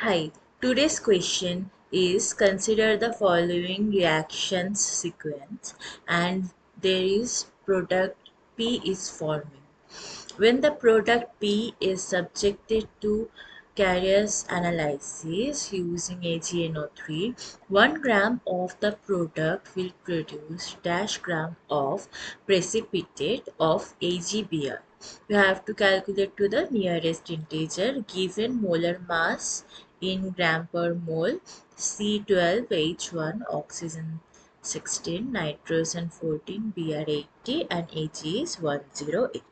Hi, today's question is consider the following reactions sequence and there is product P is forming. When the product P is subjected to Carrier's analysis using AgNO3, 1 gram of the product will produce dash gram of precipitate of AgBr. You have to calculate to the nearest integer given molar mass in gram per mole C12H1 oxygen 16 nitrogen 14 Br80 and Ag is 108.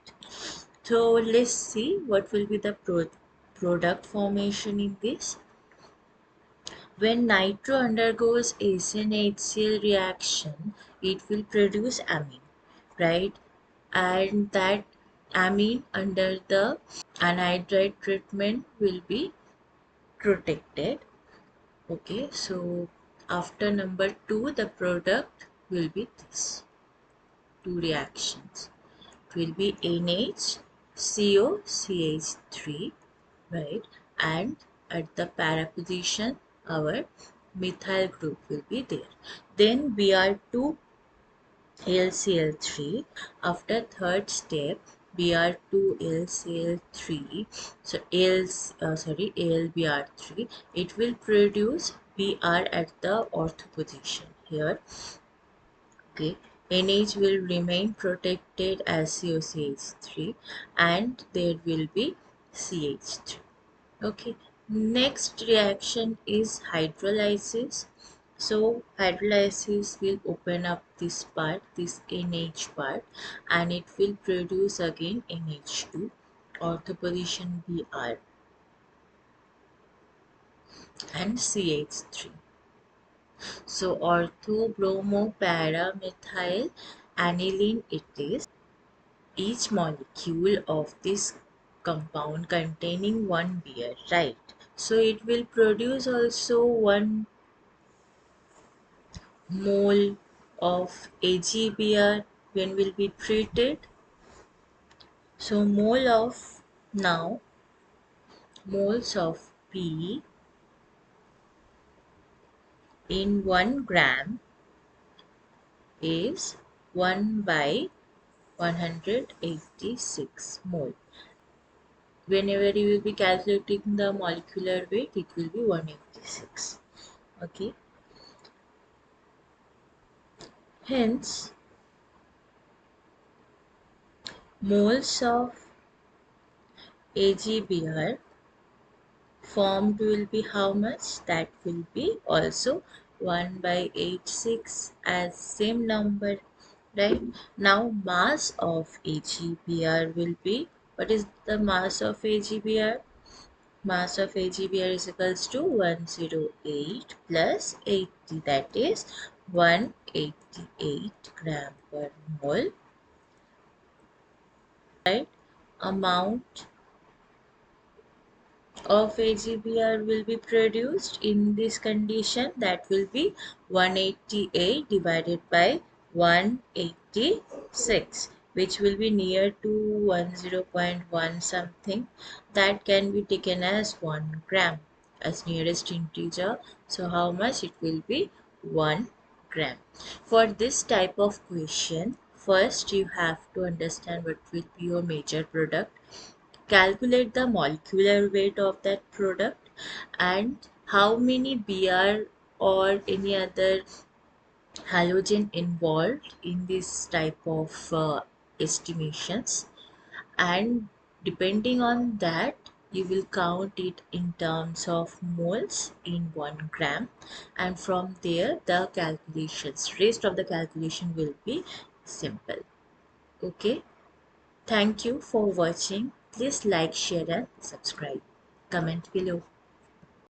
So let's see what will be the product formation in this. When nitro undergoes SnHCl reaction, it will produce amine, right? And that amine under the anhydride treatment will be protected. Okay, so after number 2, the product will be this. Two reactions. It will be NHCOCH3, right? And at the para position, our methyl group will be there. Then Br2 LCl3. After third step, Br2 LCl3, so AlBr3, it will produce Br at the ortho position here. Okay, NH will remain protected as COCH3 and there will be CH3. Okay, next reaction is hydrolysis. So hydrolysis will open up this part, this NH part, and it will produce again NH2, ortho position Br and CH3. So ortho bromo para methyl aniline it is. Each molecule of this compound containing one Br, right? So it will produce also 1 mole of AgBr when will be treated. So moles of P in 1 gram is 1 by 186 mole. Whenever you will be calculating the molecular weight, it will be 186. Okay. Hence, moles of AgBr formed will be how much? That will be also 1 by 86 as same number, right? Now mass of AgBr will be, what is the mass of AgBr? Mass of AgBr is equals to 108 plus 80, that is 188 gram per mole, right? Amount of AgBr will be produced in this condition, that will be 188 divided by 186, which will be near to 10.1 something. That can be taken as 1 gram as nearest integer. So how much it will be? 1 gram. For this type of question, first you have to understand what will be your major product, calculate the molecular weight of that product and how many Br or any other halogen involved in this type of estimations, and depending on that you will count it in terms of moles in 1 gram, and from there the rest of the calculation will be simple. Okay, thank you for watching. Please like, share and subscribe. Comment below.